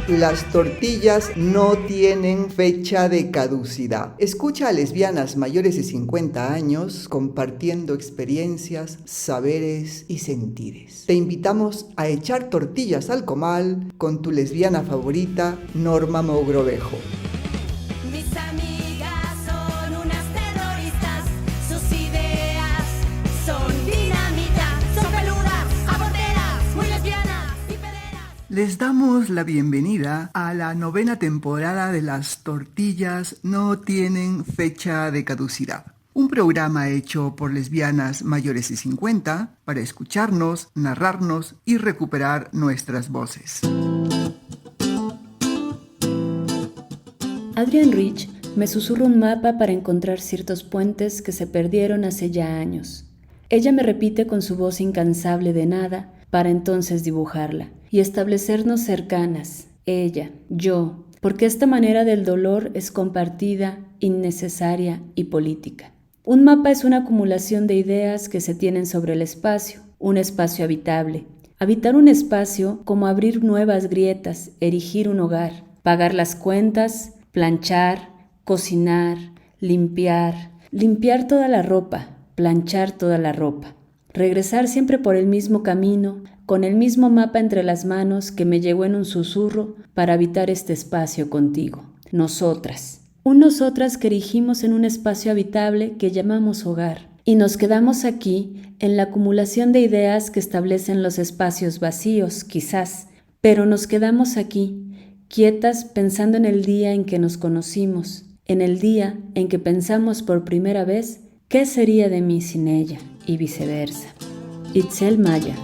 Las tortillas no tienen fecha de caducidad. Escucha a lesbianas mayores de 50 años compartiendo experiencias, saberes y sentires. Te invitamos a echar tortillas al comal con tu lesbiana favorita, Norma Mogrovejo. Mis amigas son unas terroristas, sus ideas son dinamita, son peludas, aborteras, muy lesbianas y pederas. Les damos la bienvenida a la 9ª temporada de Las tortillas no tienen fecha de caducidad. Un programa hecho por lesbianas mayores de 50 para escucharnos, narrarnos y recuperar nuestras voces. Adrienne Rich me susurra un mapa para encontrar ciertos puentes que se perdieron hace ya años. Ella me repite con su voz incansable de nada para entonces dibujarla y establecernos cercanas, ella, yo, porque esta manera del dolor es compartida, innecesaria y política. Un mapa es una acumulación de ideas que se tienen sobre el espacio, un espacio habitable. Habitar un espacio como abrir nuevas grietas, erigir un hogar, pagar las cuentas, planchar, cocinar, limpiar toda la ropa, planchar toda la ropa. Regresar siempre por el mismo camino, con el mismo mapa entre las manos que me llegó en un susurro para habitar este espacio contigo. Nosotras. Nosotras que erigimos en un espacio habitable que llamamos hogar. Y nos quedamos aquí en la acumulación de ideas que establecen los espacios vacíos, quizás. Pero nos quedamos aquí, quietas pensando en el día en que nos conocimos, en el día en que pensamos por primera vez qué sería de mí sin ella, y viceversa. Itzel Maya.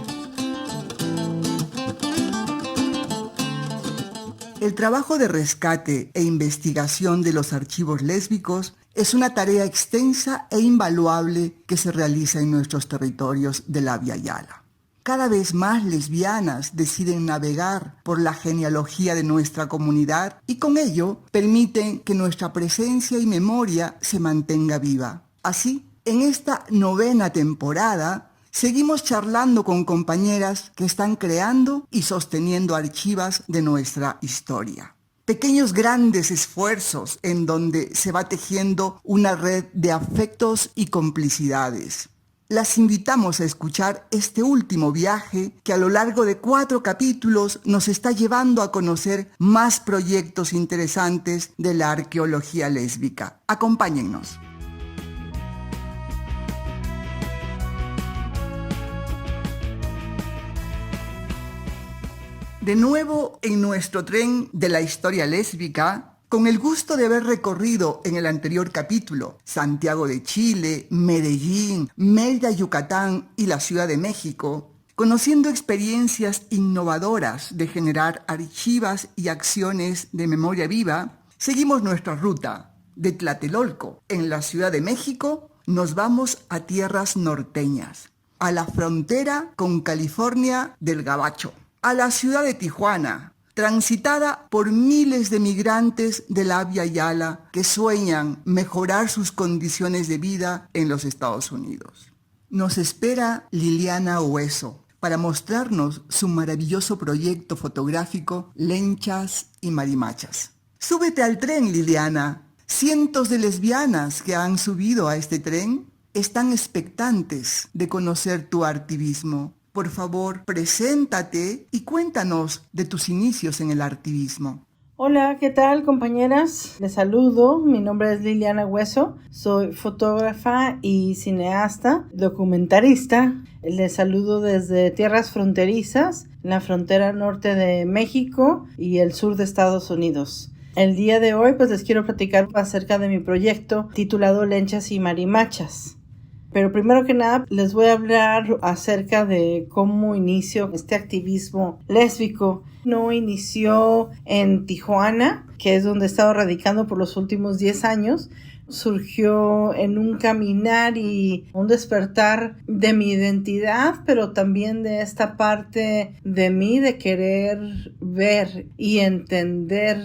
El trabajo de rescate e investigación de los archivos lésbicos es una tarea extensa e invaluable que se realiza en nuestros territorios de la Via Yala. Cada vez más lesbianas deciden navegar por la genealogía de nuestra comunidad y con ello permiten que nuestra presencia y memoria se mantenga viva. Así, en esta 9ª temporada, seguimos charlando con compañeras que están creando y sosteniendo archivas de nuestra historia. Pequeños grandes esfuerzos en donde se va tejiendo una red de afectos y complicidades. Las invitamos a escuchar este último viaje que a lo largo de 4 capítulos nos está llevando a conocer más proyectos interesantes de la arqueología lésbica. Acompáñennos. De nuevo en nuestro tren de la historia lésbica, con el gusto de haber recorrido en el anterior capítulo Santiago de Chile, Medellín, Mérida, Yucatán y la Ciudad de México, conociendo experiencias innovadoras de generar archivas y acciones de memoria viva, seguimos nuestra ruta. De Tlatelolco, en la Ciudad de México, nos vamos a tierras norteñas, a la frontera con California del Gabacho, a la ciudad de Tijuana, transitada por miles de migrantes de la Via Yala que sueñan mejorar sus condiciones de vida en los Estados Unidos. Nos espera Liliana Hueso para mostrarnos su maravilloso proyecto fotográfico Lenchas y Marimachas. Súbete al tren, Liliana. Cientos de lesbianas que han subido a este tren están expectantes de conocer tu artivismo. Por favor, preséntate y cuéntanos de tus inicios en el artivismo. Hola, ¿qué tal, compañeras? Les saludo, mi nombre es Liliana Hueso, soy fotógrafa y cineasta, documentarista. Les saludo desde tierras fronterizas, en la frontera norte de México y el sur de Estados Unidos. El día de hoy les quiero platicar acerca de mi proyecto titulado Lenchas y Marimachas. Pero primero que nada les voy a hablar acerca de cómo inició este activismo lésbico. No inició en Tijuana, que es donde he estado radicando por los últimos 10 años. Surgió en un caminar y un despertar de mi identidad, pero también de esta parte de mí de querer ver y entender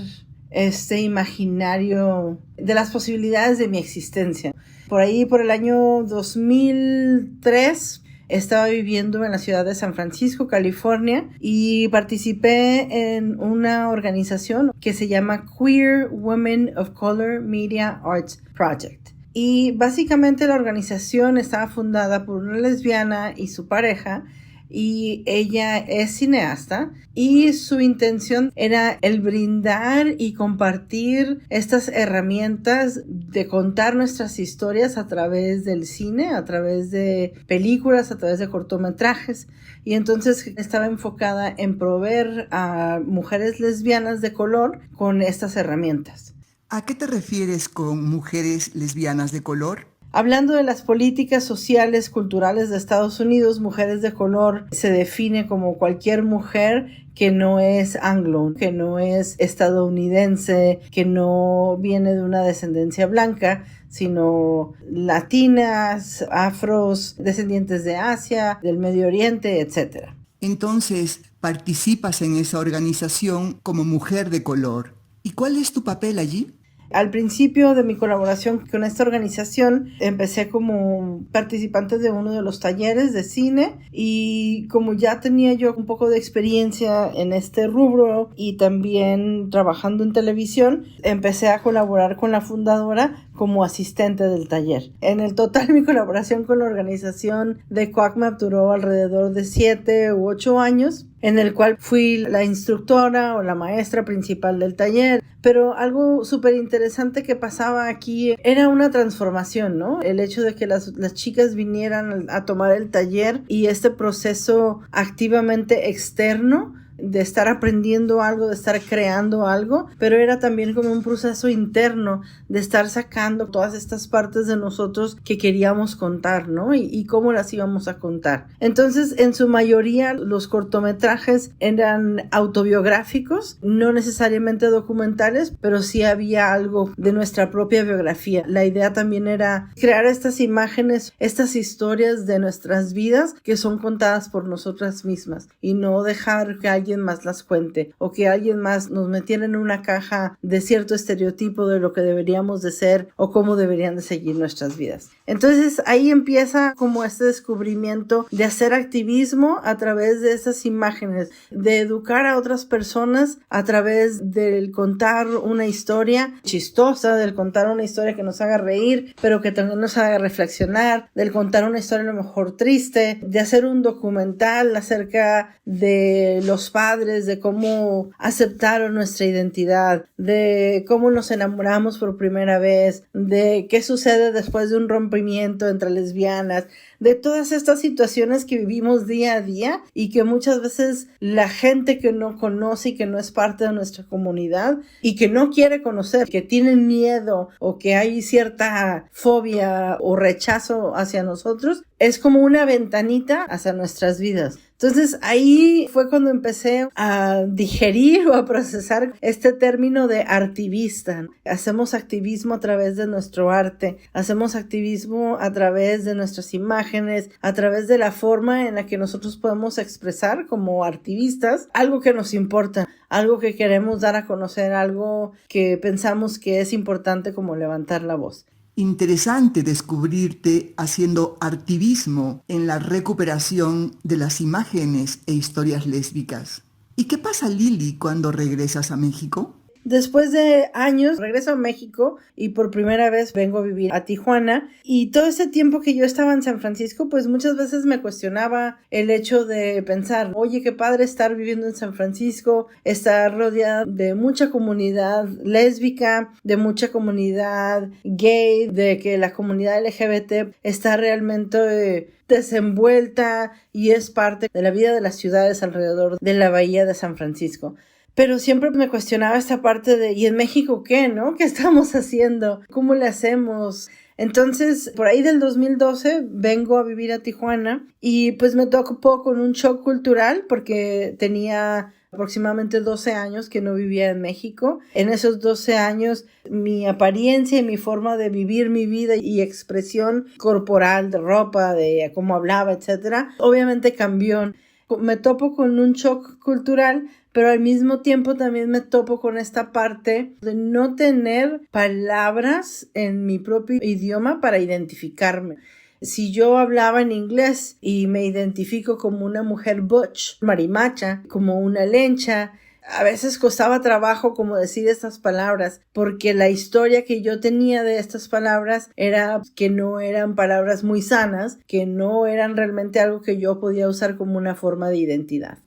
este imaginario de las posibilidades de mi existencia. Por ahí, por el año 2003, estaba viviendo en la ciudad de San Francisco, California, y participé en una organización que se llama Queer Women of Color Media Arts Project. Y básicamente la organización estaba fundada por una lesbiana y su pareja, y ella es cineasta, y su intención era el brindar y compartir estas herramientas de contar nuestras historias a través del cine, a través de películas, a través de cortometrajes. Y entonces estaba enfocada en proveer a mujeres lesbianas de color con estas herramientas. ¿A qué te refieres con mujeres lesbianas de color? Hablando de las políticas sociales, culturales de Estados Unidos, mujeres de color se define como cualquier mujer que no es anglo, que no es estadounidense, que no viene de una descendencia blanca, sino latinas, afros, descendientes de Asia, del Medio Oriente, etc. Entonces, participas en esa organización como mujer de color. ¿Y cuál es tu papel allí? Al principio de mi colaboración con esta organización, empecé como participante de uno de los talleres de cine, y como ya tenía yo un poco de experiencia en este rubro y también trabajando en televisión, empecé a colaborar con la fundadora como asistente del taller. En el total, mi colaboración con la organización de QuackMap duró alrededor de 7 u 8 años, en el cual fui la instructora o la maestra principal del taller. Pero algo súper interesante que pasaba aquí era una transformación, ¿no? El hecho de que las chicas vinieran a tomar el taller, y este proceso activamente externo de estar aprendiendo algo, de estar creando algo, pero era también como un proceso interno de estar sacando todas estas partes de nosotros que queríamos contar, ¿no? Y cómo las íbamos a contar. Entonces, en su mayoría, los cortometrajes eran autobiográficos, no necesariamente documentales, pero sí había algo de nuestra propia biografía. La idea también era crear estas imágenes, estas historias de nuestras vidas que son contadas por nosotras mismas, y no dejar que alguien más las cuente, o que alguien más nos metiera en una caja de cierto estereotipo de lo que deberíamos de ser o cómo deberían de seguir nuestras vidas. Entonces ahí empieza como este descubrimiento de hacer activismo a través de esas imágenes, de educar a otras personas a través del contar una historia chistosa, del contar una historia que nos haga reír, pero que también nos haga reflexionar, del contar una historia a lo mejor triste, de hacer un documental acerca de los padres, de cómo aceptaron nuestra identidad, de cómo nos enamoramos por primera vez, de qué sucede después de un rompimiento entre lesbianas, de todas estas situaciones que vivimos día a día y que muchas veces la gente que no conoce y que no es parte de nuestra comunidad y que no quiere conocer, que tienen miedo o que hay cierta fobia o rechazo hacia nosotros, es como una ventanita hacia nuestras vidas. Entonces ahí fue cuando empecé a digerir o a procesar este término de artivista. Hacemos activismo a través de nuestro arte, hacemos activismo a través de nuestras imágenes, a través de la forma en la que nosotros podemos expresar como artivistas algo que nos importa, algo que queremos dar a conocer, algo que pensamos que es importante, como levantar la voz. Interesante descubrirte haciendo activismo en la recuperación de las imágenes e historias lésbicas. ¿Y qué pasa, Lili, cuando regresas a México? Después de años regreso a México y por primera vez vengo a vivir a Tijuana, y todo ese tiempo que yo estaba en San Francisco, pues muchas veces me cuestionaba el hecho de pensar, oye, qué padre estar viviendo en San Francisco, estar rodeada de mucha comunidad lésbica, de mucha comunidad gay, de que la comunidad LGBT está realmente desenvuelta y es parte de la vida de las ciudades alrededor de la bahía de San Francisco. Pero siempre me cuestionaba esta parte de, ¿y en México qué, no? ¿Qué estamos haciendo? ¿Cómo le hacemos? Entonces, por ahí del 2012 vengo a vivir a Tijuana y pues me tocó con un shock cultural porque tenía aproximadamente 12 años que no vivía en México. En esos 12 años, mi apariencia y mi forma de vivir mi vida y expresión corporal, de ropa, de cómo hablaba, etcétera, obviamente cambió. Me topo con un shock cultural, pero al mismo tiempo también me topo con esta parte de no tener palabras en mi propio idioma para identificarme. Si yo hablaba en inglés y me identifico como una mujer butch, marimacha, como una lencha, a veces costaba trabajo como decir estas palabras, porque la historia que yo tenía de estas palabras era que no eran palabras muy sanas, que no eran realmente algo que yo podía usar como una forma de identidad.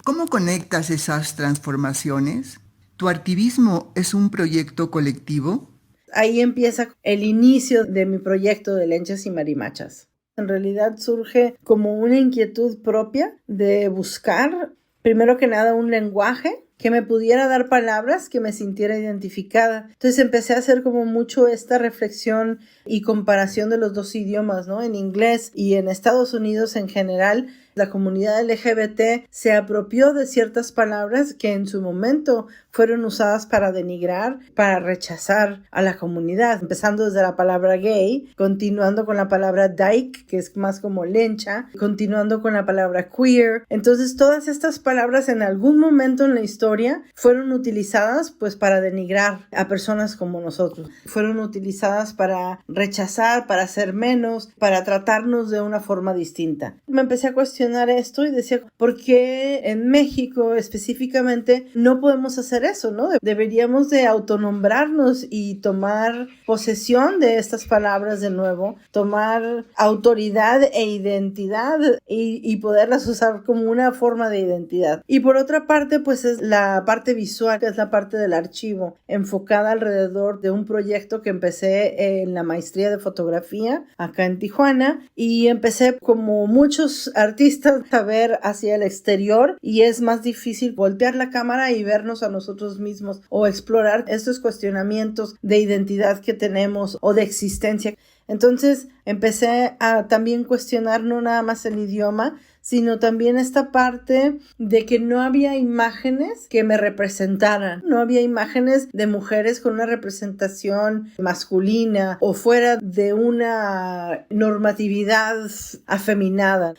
¿Cómo conectas esas transformaciones? ¿Tu activismo es un proyecto colectivo? Ahí empieza el inicio de mi proyecto de Lenchas y Marimachas. En realidad surge como una inquietud propia de buscar, primero que nada, un lenguaje que me pudiera dar palabras que me sintiera identificada. Entonces empecé a hacer como mucho esta reflexión y comparación de los dos idiomas, ¿no? En inglés y en Estados Unidos en general, la comunidad LGBT se apropió de ciertas palabras que en su momento fueron usadas para denigrar, para rechazar a la comunidad, empezando desde la palabra gay, continuando con la palabra dyke, que es más como lencha, continuando con la palabra queer. Entonces todas estas palabras en algún momento en la historia fueron utilizadas pues para denigrar a personas como nosotros. Fueron utilizadas para rechazar, para hacer menos, para tratarnos de una forma distinta. Me empecé a cuestionar esto y decía, ¿por qué en México específicamente no podemos hacer eso, ¿no? Deberíamos de autonombrarnos y tomar posesión de estas palabras de nuevo, tomar autoridad e identidad y poderlas usar como una forma de identidad. Y por otra parte, pues es la parte visual, que es la parte del archivo, enfocada alrededor de un proyecto que empecé en la maestría de fotografía acá en Tijuana, y empecé como muchos artistas a ver hacia el exterior, y es más difícil voltear la cámara y vernos a nosotros mismos o explorar estos cuestionamientos de identidad que tenemos o de existencia. Entonces empecé a también cuestionar no nada más el idioma, sino también esta parte de que no había imágenes que me representaran. No había imágenes de mujeres con una representación masculina o fuera de una normatividad afeminada.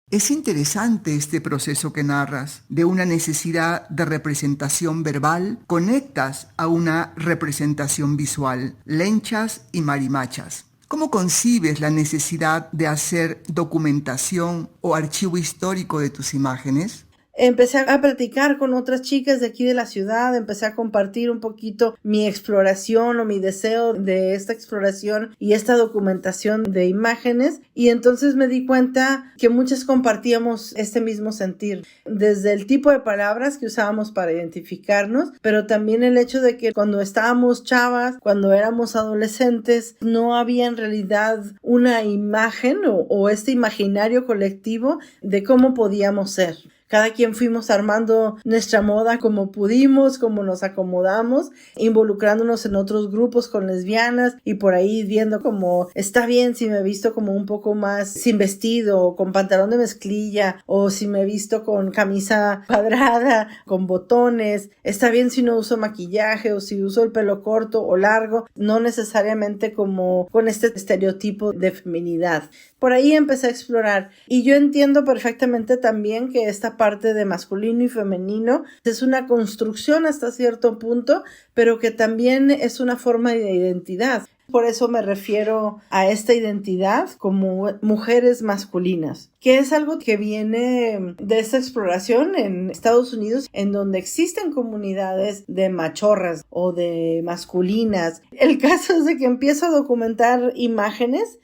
Es interesante este proceso que narras. De una necesidad de representación verbal, conectas a una representación visual, lenchas y marimachas. ¿Cómo concibes la necesidad de hacer documentación o archivo histórico de tus imágenes? Empecé a platicar con otras chicas de aquí de la ciudad, empecé a compartir un poquito mi exploración o mi deseo de esta exploración y esta documentación de imágenes, y entonces me di cuenta que muchas compartíamos este mismo sentir, desde el tipo de palabras que usábamos para identificarnos, pero también el hecho de que cuando estábamos chavas, cuando éramos adolescentes, no había en realidad una imagen o este imaginario colectivo de cómo podíamos ser. Cada quien fuimos armando nuestra moda como pudimos, como nos acomodamos, involucrándonos en otros grupos con lesbianas y por ahí viendo como está bien si me visto como un poco más sin vestido o con pantalón de mezclilla, o si me visto con camisa cuadrada, con botones, está bien si no uso maquillaje o si uso el pelo corto o largo, no necesariamente como con este estereotipo de feminidad. Por ahí empecé a explorar, y yo entiendo perfectamente también que esta parte de masculino y femenino es una construcción hasta cierto punto, pero que también es una forma de identidad. Por eso me refiero a esta identidad como mujeres masculinas, que es algo que viene de esta exploración en Estados Unidos, en donde existen comunidades de machorras o de masculinas. El caso es de que empiezo a documentar imágenes.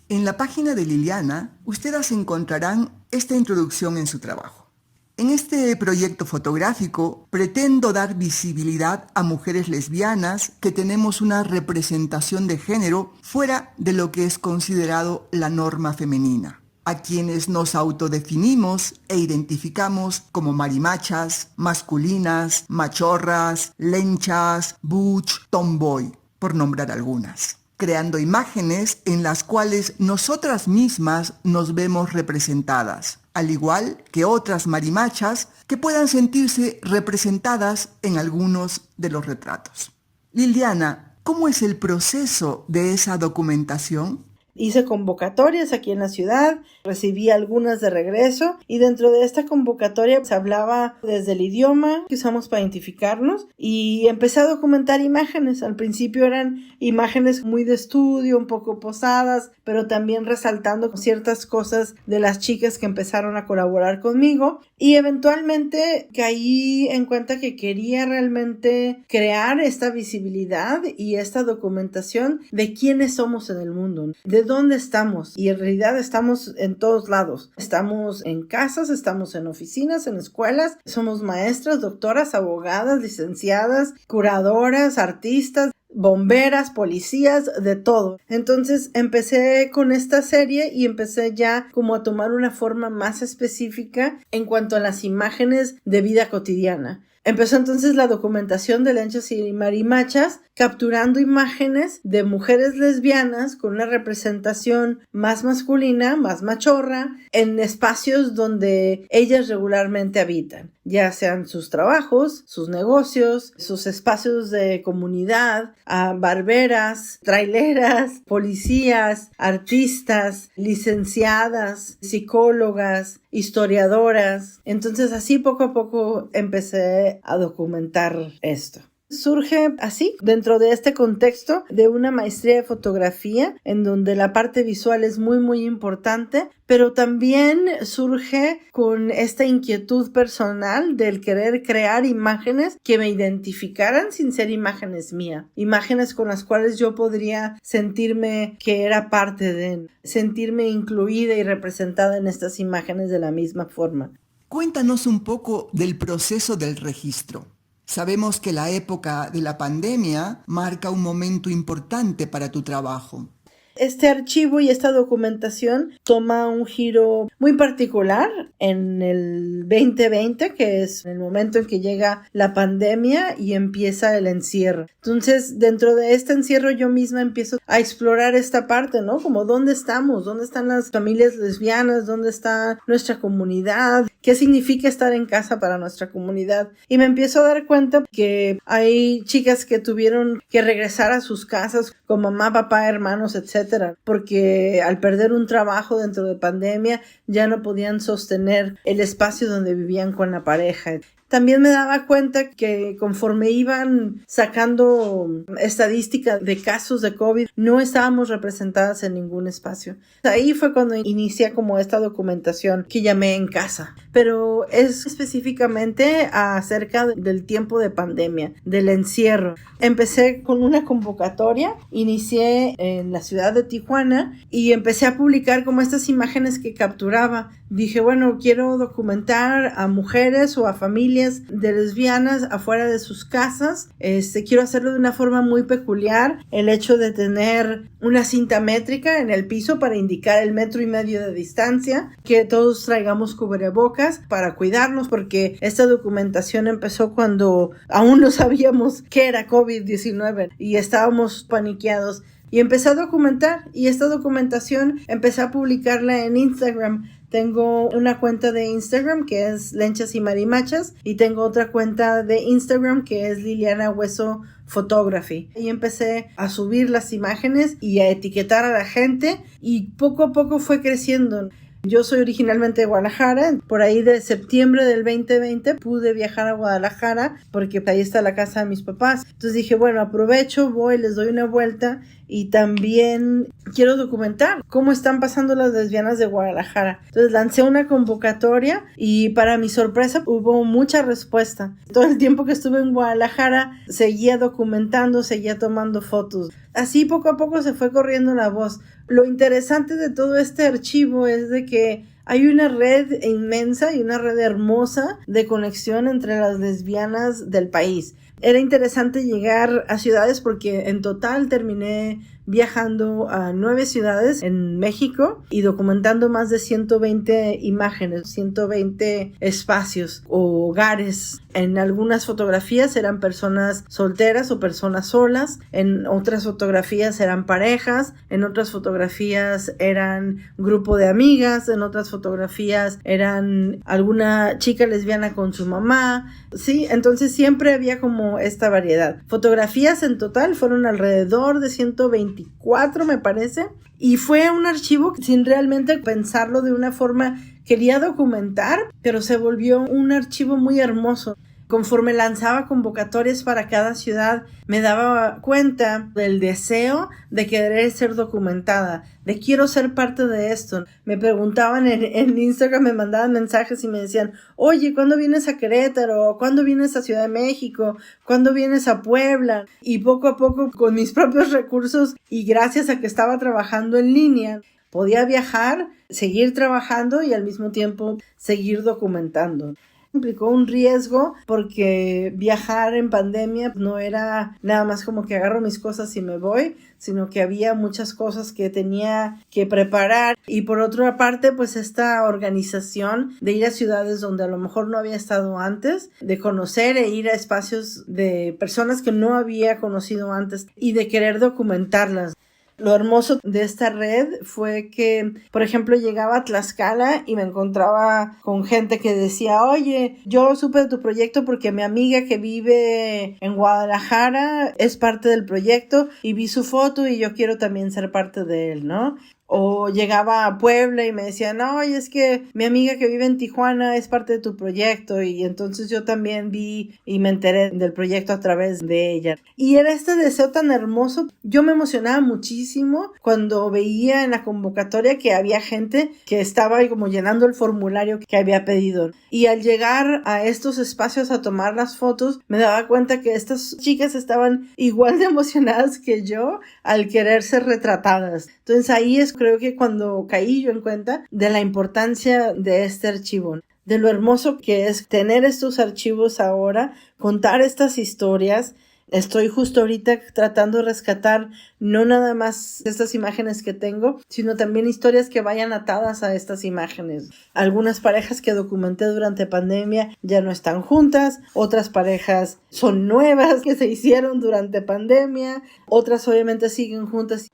En la página de Liliana, ustedes encontrarán esta introducción en su trabajo. En este proyecto fotográfico pretendo dar visibilidad a mujeres lesbianas que tenemos una representación de género fuera de lo que es considerado la norma femenina, a quienes nos autodefinimos e identificamos como marimachas, masculinas, machorras, lenchas, butch, tomboy, por nombrar algunas, creando imágenes en las cuales nosotras mismas nos vemos representadas, al igual que otras marimachas que puedan sentirse representadas en algunos de los retratos. Liliana, ¿cómo es el proceso de esa documentación? Hice convocatorias aquí en la ciudad, recibí algunas de regreso y dentro de esta convocatoria se hablaba desde el idioma que usamos para identificarnos y empecé a documentar imágenes. Al principio eran imágenes muy de estudio, un poco posadas, pero también resaltando ciertas cosas de las chicas que empezaron a colaborar conmigo y eventualmente caí en cuenta que quería realmente crear esta visibilidad y esta documentación de quiénes somos en el mundo, de dónde estamos, y en realidad estamos en todos lados. Estamos en casas, estamos en oficinas, en escuelas, somos maestras, doctoras, abogadas, licenciadas, curadoras, artistas, bomberas, policías, de todo. Entonces empecé con esta serie y empecé ya como a tomar una forma más específica en cuanto a las imágenes de vida cotidiana. Empezó entonces la documentación de Lenchas y Marimachas, capturando imágenes de mujeres lesbianas con una representación más masculina, más machorra, en espacios donde ellas regularmente habitan, ya sean sus trabajos, sus negocios, sus espacios de comunidad, barberas, traileras, policías, artistas, licenciadas, psicólogas, historiadoras. Entonces así poco a poco empecé a documentar esto. Surge así, dentro de este contexto de una maestría de fotografía, en donde la parte visual es muy, muy importante, pero también surge con esta inquietud personal del querer crear imágenes que me identificaran sin ser imágenes mías, imágenes con las cuales yo podría sentirme que era parte de, sentirme incluida y representada en estas imágenes de la misma forma. Cuéntanos un poco del proceso del registro. Sabemos que la época de la pandemia marca un momento importante para tu trabajo. Este archivo y esta documentación toma un giro muy particular en el 2020, que es el momento en que llega la pandemia y empieza el encierro. Entonces, dentro de este encierro yo misma empiezo a explorar esta parte, ¿no? Como ¿dónde estamos? ¿Dónde están las familias lesbianas? ¿Dónde está nuestra comunidad? ¿Qué significa estar en casa para nuestra comunidad? Y me empiezo a dar cuenta que hay chicas que tuvieron que regresar a sus casas con mamá, papá, hermanos, etcétera, porque al perder un trabajo dentro de pandemia ya no podían sostener el espacio donde vivían con la pareja. También me daba cuenta que conforme iban sacando estadísticas de casos de COVID, no estábamos representadas en ningún espacio. Ahí fue cuando inicié como esta documentación que llamé En Casa, pero es específicamente acerca del tiempo de pandemia, del encierro. Empecé con una convocatoria, inicié en la ciudad de Tijuana y empecé a publicar como estas imágenes que capturaba. Dije, bueno, quiero documentar a mujeres o a familias de lesbianas afuera de sus casas. Quiero hacerlo de una forma muy peculiar. El hecho de tener una cinta métrica en el piso para indicar el 1.5 metros de distancia, que todos traigamos cubrebocas para cuidarnos, porque esta documentación empezó cuando aún no sabíamos qué era COVID-19 y estábamos paniqueados. Y empecé a documentar, y esta documentación empecé a publicarla en Instagram. Tengo una cuenta de Instagram que es Lenchas y Marimachas y tengo otra cuenta de Instagram que es Liliana Hueso Photography. Y empecé a subir las imágenes y a etiquetar a la gente y poco a poco fue creciendo. Yo soy originalmente de Guadalajara. Por ahí de septiembre del 2020 pude viajar a Guadalajara porque ahí está la casa de mis papás. Entonces dije, bueno, aprovecho, voy, les doy una vuelta y también quiero documentar cómo están pasando las lesbianas de Guadalajara. Entonces lancé una convocatoria y para mi sorpresa hubo mucha respuesta. Todo el tiempo que estuve en Guadalajara seguía documentando, seguía tomando fotos. Así poco a poco se fue corriendo la voz. Lo interesante de todo este archivo es de que hay una red inmensa y una red hermosa de conexión entre las lesbianas del país. Era interesante llegar a ciudades porque en total terminé viajando a 9 ciudades en México y documentando más de 120 imágenes, 120 espacios o hogares. En algunas fotografías eran personas solteras o personas solas, en otras fotografías eran parejas, en otras fotografías eran grupo de amigas, en otras fotografías eran alguna chica lesbiana con su mamá, ¿sí? Entonces siempre había como esta variedad. Fotografías en total fueron alrededor de 124, me parece, Y fue un archivo sin realmente pensarlo de una forma, quería documentar, pero se volvió un archivo muy hermoso. Conforme lanzaba convocatorias para cada ciudad, me daba cuenta del deseo de querer ser documentada, de quiero ser parte de esto. Me preguntaban en Instagram, me mandaban mensajes y me decían, oye, ¿cuándo vienes a Querétaro? ¿Cuándo vienes a Ciudad de México? ¿Cuándo vienes a Puebla? Y poco a poco, con mis propios recursos y gracias a que estaba trabajando en línea, podía viajar, seguir trabajando y al mismo tiempo seguir documentando. Implicó un riesgo porque viajar en pandemia no era nada más como que agarro mis cosas y me voy, sino que había muchas cosas que tenía que preparar. Y por otra parte, pues esta organización de ir a ciudades donde a lo mejor no había estado antes, de conocer e ir a espacios de personas que no había conocido antes y de querer documentarlas. Lo hermoso de esta red fue que, por ejemplo, llegaba a Tlaxcala y me encontraba con gente que decía, oye, yo supe de tu proyecto porque mi amiga que vive en Guadalajara es parte del proyecto y vi su foto y yo quiero también ser parte de él, ¿no? O llegaba a Puebla y me decían, no, oye, es que mi amiga que vive en Tijuana es parte de tu proyecto y entonces yo también vi y me enteré del proyecto a través de ella. Y era este deseo tan hermoso. Yo me emocionaba muchísimo cuando veía en la convocatoria que había gente que estaba como llenando el formulario que había pedido. Y al llegar a estos espacios a tomar las fotos, me daba cuenta que estas chicas estaban igual de emocionadas que yo al querer ser retratadas. Entonces ahí es creo que cuando caí yo en cuenta de la importancia de este archivo, de lo hermoso que es tener estos archivos ahora, contar estas historias. Estoy justo ahorita tratando de rescatar no nada más estas imágenes que tengo, sino también historias que vayan atadas a estas imágenes. Algunas parejas que documenté durante pandemia ya no están juntas, otras parejas son nuevas que se hicieron durante pandemia, otras obviamente siguen juntas.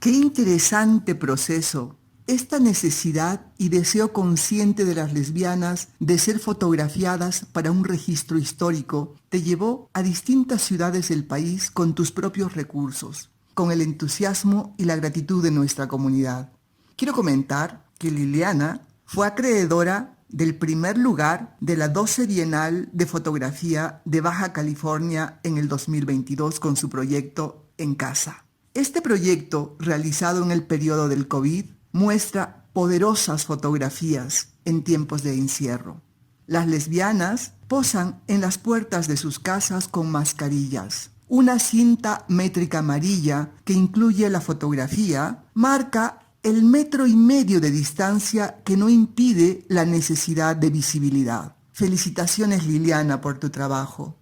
Qué interesante proceso. Esta necesidad y deseo consciente de las lesbianas de ser fotografiadas para un registro histórico te llevó a distintas ciudades del país con tus propios recursos, con el entusiasmo y la gratitud de nuestra comunidad. Quiero comentar que Liliana fue acreedora del primer lugar de la 12 Bienal de Fotografía de Baja California en el 2022 con su proyecto En Casa. Este proyecto, realizado en el periodo del COVID, muestra poderosas fotografías en tiempos de encierro. Las lesbianas posan en las puertas de sus casas con mascarillas. Una cinta métrica amarilla que incluye la fotografía marca el 1,5 metros de distancia que no impide la necesidad de visibilidad. Felicitaciones, Liliana, por tu trabajo.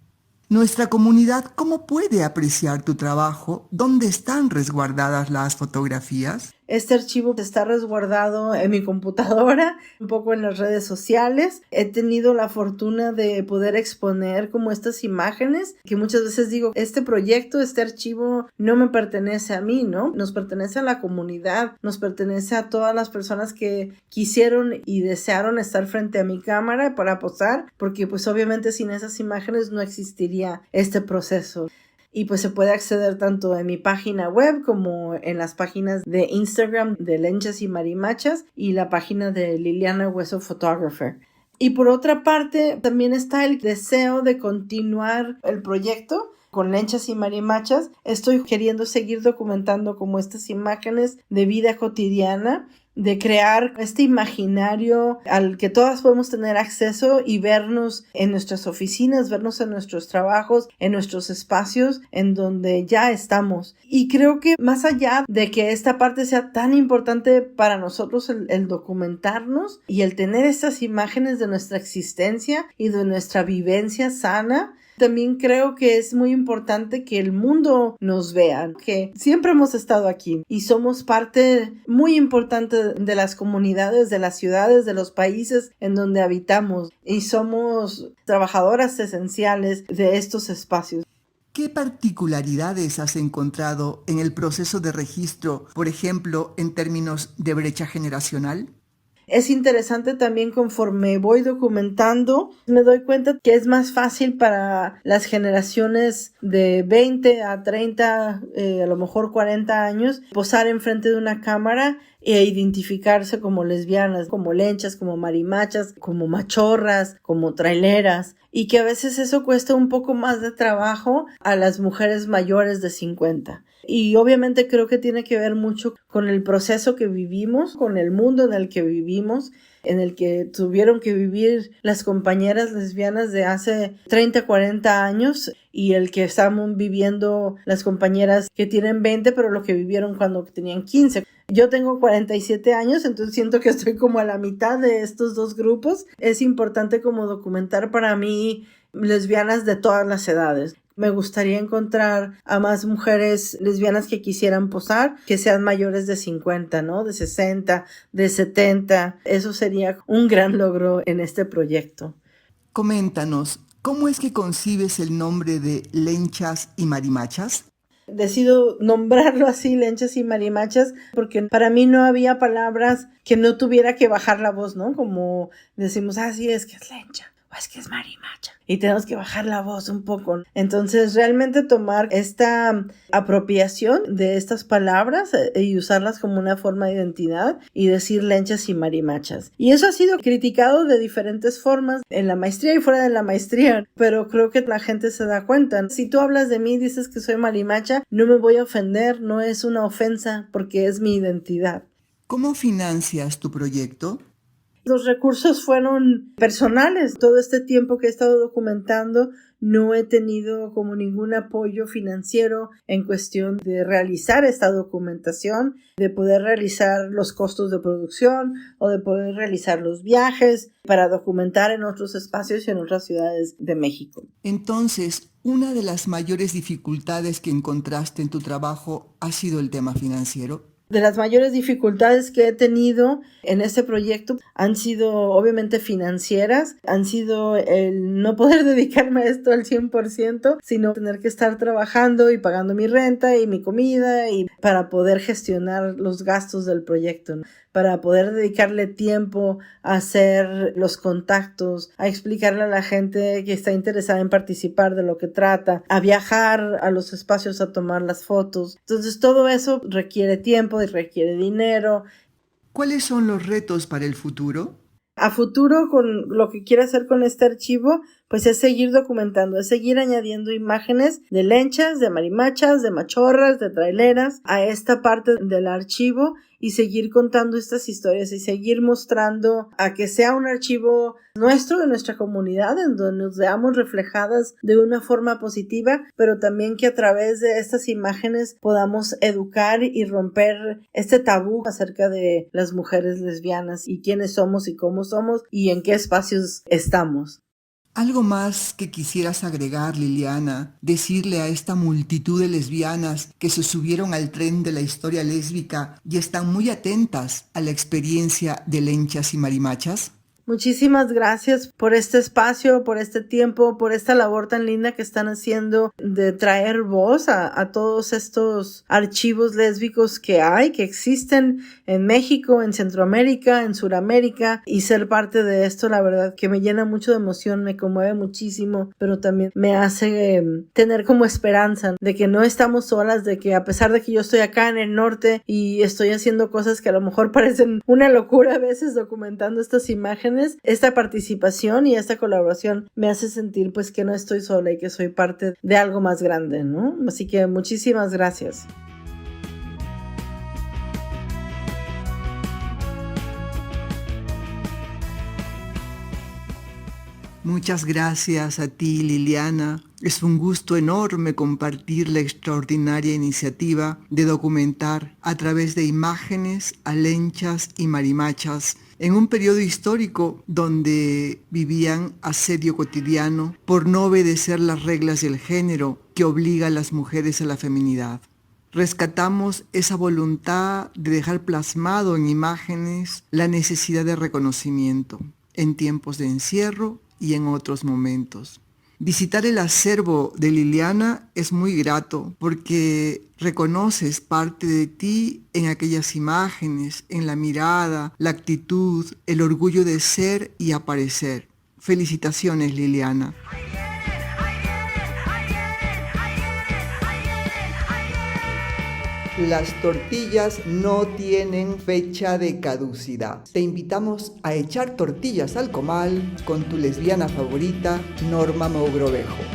Nuestra comunidad, ¿cómo puede apreciar tu trabajo? ¿Dónde están resguardadas las fotografías? Este archivo está resguardado en mi computadora, un poco en las redes sociales. He tenido la fortuna de poder exponer como estas imágenes, que muchas veces digo, este proyecto, este archivo no me pertenece a mí, ¿no? Nos pertenece a la comunidad, nos pertenece a todas las personas que quisieron y desearon estar frente a mi cámara para posar, porque pues obviamente sin esas imágenes no existiría este proceso. Y pues se puede acceder tanto en mi página web como en las páginas de Instagram de Lenchas y Marimachas y la página de Liliana Hueso Photographer. Y por otra parte, también está el deseo de continuar el proyecto con Lenchas y Marimachas. Estoy queriendo seguir documentando como estas imágenes de vida cotidiana, de crear este imaginario al que todas podemos tener acceso y vernos en nuestras oficinas, vernos en nuestros trabajos, en nuestros espacios en donde ya estamos. Y creo que más allá de que esta parte sea tan importante para nosotros el documentarnos y el tener estas imágenes de nuestra existencia y de nuestra vivencia sana, también creo que es muy importante que el mundo nos vea, que siempre hemos estado aquí y somos parte muy importante de las comunidades, de las ciudades, de los países en donde habitamos y somos trabajadoras esenciales de estos espacios. ¿Qué particularidades has encontrado en el proceso de registro, por ejemplo, en términos de brecha generacional? Es interesante también conforme voy documentando, me doy cuenta que es más fácil para las generaciones de 20 a 30, a lo mejor 40 años, posar enfrente de una cámara e identificarse como lesbianas, como lenchas, como marimachas, como machorras, como traileras, y que a veces eso cuesta un poco más de trabajo a las mujeres mayores de 50. Y obviamente creo que tiene que ver mucho con el proceso que vivimos, con el mundo en el que vivimos, en el que tuvieron que vivir las compañeras lesbianas de hace 30, 40 años y el que estamos viviendo las compañeras que tienen 20, pero lo que vivieron cuando tenían 15. Yo tengo 47 años, entonces siento que estoy como a la mitad de estos dos grupos. Es importante como documentar para mí lesbianas de todas las edades. Me gustaría encontrar a más mujeres lesbianas que quisieran posar, que sean mayores de 50, ¿no? De 60, de 70. Eso sería un gran logro en este proyecto. Coméntanos, ¿cómo es que concibes el nombre de Lenchas y Marimachas? Decido nombrarlo así, lenchas y marimachas, porque para mí no había palabras que no tuviera que bajar la voz, ¿no? Como decimos, sí, es que es lencha. O es que es marimacha. Y tenemos que bajar la voz un poco. Entonces, realmente tomar esta apropiación de estas palabras y usarlas como una forma de identidad y decir lenchas y marimachas. Y eso ha sido criticado de diferentes formas en la maestría y fuera de la maestría. Pero creo que la gente se da cuenta. Si tú hablas de mí y dices que soy marimacha, no me voy a ofender. No es una ofensa porque es mi identidad. ¿Cómo financias tu proyecto? Los recursos fueron personales. Todo este tiempo que he estado documentando no he tenido como ningún apoyo financiero en cuestión de realizar esta documentación, de poder realizar los costos de producción o de poder realizar los viajes para documentar en otros espacios y en otras ciudades de México. Entonces, una de las mayores dificultades que encontraste en tu trabajo ha sido el tema financiero. De las mayores dificultades que he tenido en este proyecto han sido obviamente financieras, han sido el no poder dedicarme a esto al 100%, sino tener que estar trabajando y pagando mi renta y mi comida y para poder gestionar los gastos del proyecto, ¿no? Para poder dedicarle tiempo a hacer los contactos, a explicarle a la gente que está interesada en participar de lo que trata, a viajar a los espacios a tomar las fotos. Entonces todo eso requiere tiempo y requiere dinero. ¿Cuáles son los retos para el futuro? A futuro, con lo que quiero hacer con este archivo, pues es seguir documentando, es seguir añadiendo imágenes de lenchas, de marimachas, de machorras, de traileras a esta parte del archivo y seguir contando estas historias y seguir mostrando a que sea un archivo nuestro, de nuestra comunidad, en donde nos veamos reflejadas de una forma positiva, pero también que a través de estas imágenes podamos educar y romper este tabú acerca de las mujeres lesbianas y quiénes somos y cómo somos y en qué espacios estamos. ¿Algo más que quisieras agregar, Liliana? Decirle a esta multitud de lesbianas que se subieron al tren de la historia lésbica y están muy atentas a la experiencia de lenchas y marimachas. Muchísimas gracias por este espacio, por este tiempo, por esta labor tan linda que están haciendo de traer voz a todos estos archivos lésbicos que hay, que existen en México, en Centroamérica, en Suramérica, y ser parte de esto, la verdad que me llena mucho de emoción, me conmueve muchísimo, pero también me hace tener como esperanza de que no estamos solas, de que a pesar de que yo estoy acá en el norte y estoy haciendo cosas que a lo mejor parecen una locura a veces documentando estas imágenes, esta participación y esta colaboración me hace sentir pues que no estoy sola y que soy parte de algo más grande, ¿no? Así que muchísimas gracias. Muchas gracias a ti, Liliana. Es un gusto enorme compartir la extraordinaria iniciativa de documentar a través de imágenes a lenchas y marimachas en un periodo histórico donde vivían asedio cotidiano por no obedecer las reglas del género que obliga a las mujeres a la feminidad. Rescatamos esa voluntad de dejar plasmado en imágenes la necesidad de reconocimiento en tiempos de encierro y en otros momentos. Visitar el acervo de Liliana es muy grato porque reconoces parte de ti en aquellas imágenes, en la mirada, la actitud, el orgullo de ser y aparecer. Felicitaciones, Liliana. Las tortillas no tienen fecha de caducidad. Te invitamos a echar tortillas al comal con tu lesbiana favorita, Norma Mogrovejo.